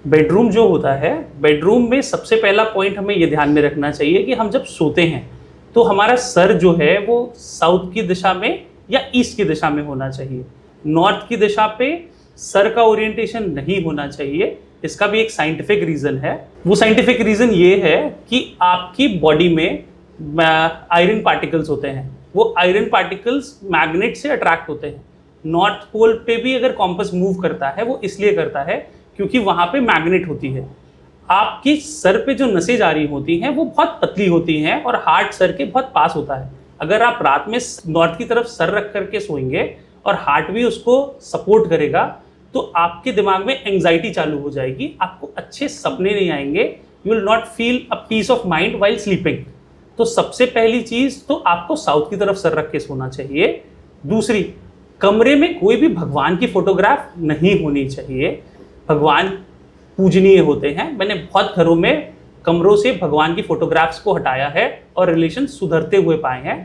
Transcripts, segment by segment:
Bedroom जो होता है, बेडरूम में सबसे पहला पॉइंट हमें ये ध्यान में रखना चाहिए कि हम जब सोते हैं तो हमारा सर जो है वो साउथ की दिशा में या ईस्ट की दिशा में होना चाहिए। नॉर्थ की दिशा पे सर का ओरिएंटेशन नहीं होना चाहिए। इसका भी एक साइंटिफिक रीज़न है। वो साइंटिफिक रीज़न ये है कि आपकी बॉडी में आयरन पार्टिकल्स होते हैं। वो आयरन पार्टिकल्स मैग्नेट से अट्रैक्ट होते हैं। नॉर्थ पोल पे भी अगर कॉम्पस मूव करता है वो इसलिए करता है क्योंकि वहाँ पे मैग्नेट होती है। आपकी सर पे जो नसें जारी होती हैं वो बहुत पतली होती हैं और हार्ट सर के बहुत पास होता है। अगर आप रात में नॉर्थ की तरफ सर रख करके सोएंगे और हार्ट भी उसको सपोर्ट करेगा तो आपके दिमाग में एंग्जाइटी चालू हो जाएगी, आपको अच्छे सपने नहीं आएंगे, you will not feel a peace of mind while sleeping. तो सबसे पहली चीज़ तो आपको साउथ की तरफ सर रख के सोना चाहिए। दूसरी, कमरे में कोई भी भगवान की फोटोग्राफ नहीं होनी चाहिए। भगवान पूजनीय होते हैं। मैंने बहुत घरों में कमरों से भगवान की फोटोग्राफ्स को हटाया है और रिलेशन सुधरते हुए पाए हैं।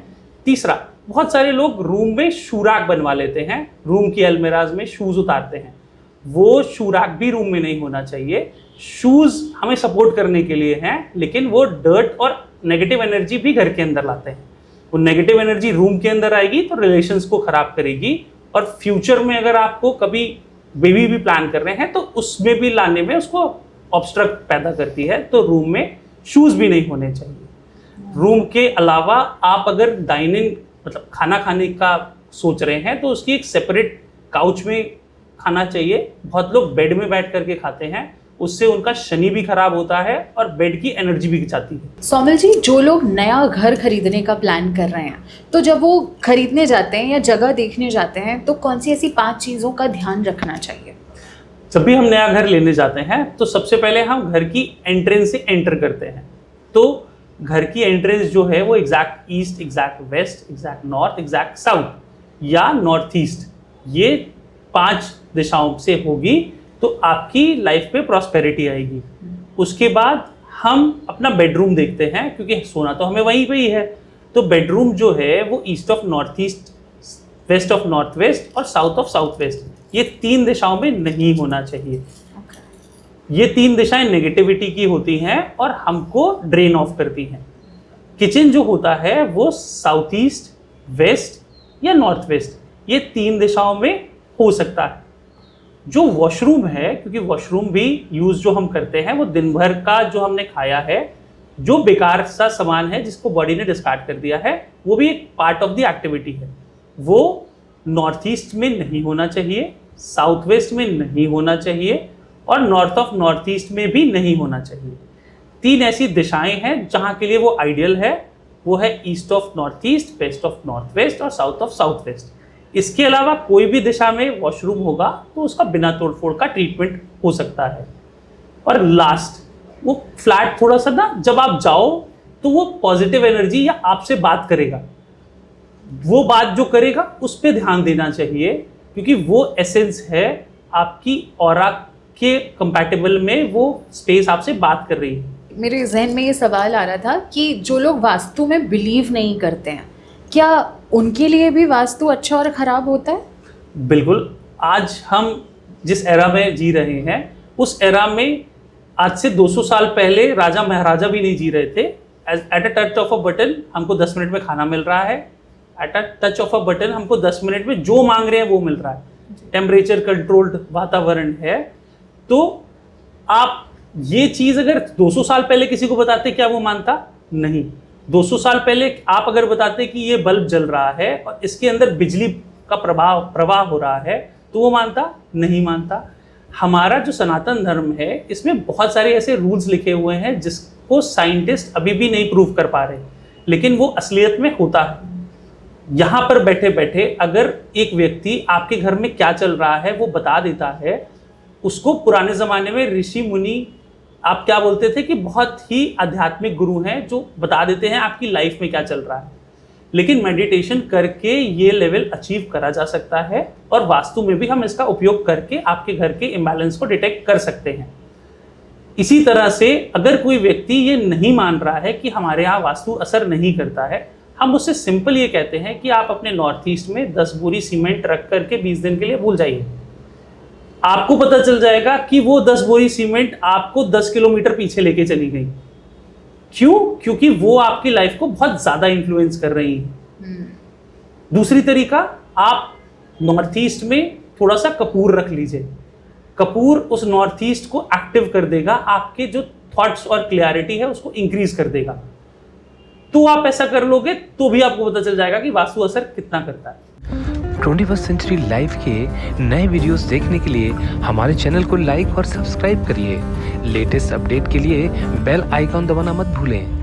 तीसरा, बहुत सारे लोग रूम में शूराक बनवा लेते हैं, रूम की अलमीराज में शूज़ उतारते हैं। वो शूराक भी रूम में नहीं होना चाहिए। शूज़ हमें सपोर्ट करने के लिए हैं, लेकिन वो डर्ट और नेगेटिव एनर्जी भी घर के अंदर लाते हैं। वो नेगेटिव एनर्जी रूम के अंदर आएगी तो रिलेशंस को ख़राब करेगी और फ्यूचर में अगर आपको कभी बेबी भी प्लान कर रहे हैं तो उसमें भी लाने में उसको ऑब्स्ट्रक्ट पैदा करती है। तो रूम में शूज़ भी नहीं होने चाहिए। रूम के अलावा आप अगर डाइनिंग मतलब खाना खाने का सोच रहे हैं तो उसकी एक सेपरेट काउच में खाना चाहिए। बहुत लोग बेड में बैठ करके खाते हैं, उससे उनका शनि भी खराब होता है और बेड की एनर्जी भी जाती है। सौमिल जी, जो लोग नया घर खरीदने का प्लान कर रहे हैं तो जब वो खरीदने जाते हैं या जगह देखने जाते हैं तो कौन सी ऐसी 5 चीज़ों का ध्यान रखना चाहिए? जब भी हम नया घर लेने जाते हैं तो सबसे पहले हम घर की एंट्रेंस से एंटर करते हैं। तो घर की एंट्रेंस जो है वो exact east, exact west, exact north, exact south या नॉर्थ ईस्ट, ये 5 दिशाओं से होगी तो आपकी लाइफ पे प्रॉस्पेरिटी आएगी। उसके बाद हम अपना बेडरूम देखते हैं क्योंकि सोना तो हमें वहीं पे ही है। तो बेडरूम जो है वो east of north east, west of north west और साउथ ऑफ साउथ वेस्ट, ये 3 दिशाओं में नहीं होना चाहिए। ये 3 दिशाएं नेगेटिविटी की होती हैं और हमको ड्रेन ऑफ करती हैं। किचन जो होता है वो साउथ ईस्ट, वेस्ट या नॉर्थ वेस्ट, ये 3 दिशाओं में हो सकता है। जो वॉशरूम है, क्योंकि वॉशरूम भी यूज़ जो हम करते हैं वो दिन भर का जो हमने खाया है, जो बेकार सा सामान है जिसको बॉडी ने डिस्कार्ड कर दिया है, वो भी एक पार्ट ऑफ द एक्टिविटी है। वो नॉर्थ ईस्ट में नहीं होना चाहिए, साउथ वेस्ट में नहीं होना चाहिए और नॉर्थ ऑफ नॉर्थ ईस्ट में भी नहीं होना चाहिए। 3 ऐसी दिशाएं हैं जहाँ के लिए वो आइडियल है। वो है east of north east, west of north west और साउथ ऑफ साउथ वेस्ट। इसके अलावा कोई भी दिशा में वॉशरूम होगा तो उसका बिना तोड़फोड़ का ट्रीटमेंट हो सकता है। और लास्ट, वो फ्लैट थोड़ा सा ना जब आप जाओ तो वो पॉजिटिव एनर्जी या आपसे बात करेगा, वो बात जो करेगा उस पर ध्यान देना चाहिए क्योंकि वो एसेंस है आपकी ऑरा के कंपैटिबल में, वो स्पेस आपसे बात कर रही है। मेरे जहन में ये सवाल आ रहा था कि जो लोग वास्तु में बिलीव नहीं करते हैं, क्या उनके लिए भी वास्तु अच्छा और ख़राब होता है? बिल्कुल। आज हम जिस एरा में जी रहे हैं उस एरा में आज से 200 साल पहले राजा महाराजा भी नहीं जी रहे थे। At a touch of a button हमको 10 मिनट में खाना मिल रहा है। At a touch of a button हमको 10 मिनट में जो मांग रहे हैं वो मिल रहा है। टेम्परेचर कंट्रोल्ड वातावरण है। तो आप ये चीज़ अगर 200 साल पहले किसी को बताते, क्या वो मानता? नहीं। 200 साल पहले आप अगर बताते कि ये बल्ब जल रहा है और इसके अंदर बिजली का प्रवाह हो रहा है तो वो मानता? नहीं मानता। हमारा जो सनातन धर्म है इसमें बहुत सारे ऐसे रूल्स लिखे हुए हैं जिसको साइंटिस्ट अभी भी नहीं प्रूव कर पा रहे, लेकिन वो असलियत में होता है। यहाँ पर बैठे बैठे अगर एक व्यक्ति आपके घर में क्या चल रहा है वो बता देता है, उसको पुराने ज़माने में ऋषि मुनि आप क्या बोलते थे कि बहुत ही आध्यात्मिक गुरु हैं जो बता देते हैं आपकी लाइफ में क्या चल रहा है। लेकिन मेडिटेशन करके ये लेवल अचीव करा जा सकता है और वास्तु में भी हम इसका उपयोग करके आपके घर के इम्बैलेंस को डिटेक्ट कर सकते हैं। इसी तरह से अगर कोई व्यक्ति ये नहीं मान रहा है कि हमारे यहाँ वास्तु असर नहीं करता है, हम उससे सिंपल ये कहते हैं कि आप अपने नॉर्थ ईस्ट में 10 बोरी सीमेंट रख करके 20 दिन के लिए भूल जाइए। आपको पता चल जाएगा कि वो 10 बोरी सीमेंट आपको 10 किलोमीटर पीछे लेके चली गई। क्यों? क्योंकि वो आपकी लाइफ को बहुत ज्यादा इन्फ्लुएंस कर रही है। दूसरी तरीका, आप नॉर्थ ईस्ट में थोड़ा सा कपूर रख लीजिए। कपूर उस नॉर्थ ईस्ट को एक्टिव कर देगा, आपके जो थॉट्स और क्लियरिटी है उसको इंक्रीज कर देगा। तो आप ऐसा कर लोगे तो भी आपको पता चल जाएगा कि वास्तु असर कितना करता है। 21st सेंचुरी लाइव के नए वीडियोस देखने के लिए हमारे चैनल को लाइक और सब्सक्राइब करिए। लेटेस्ट अपडेट के लिए बेल आइकॉन दबाना मत भूलें।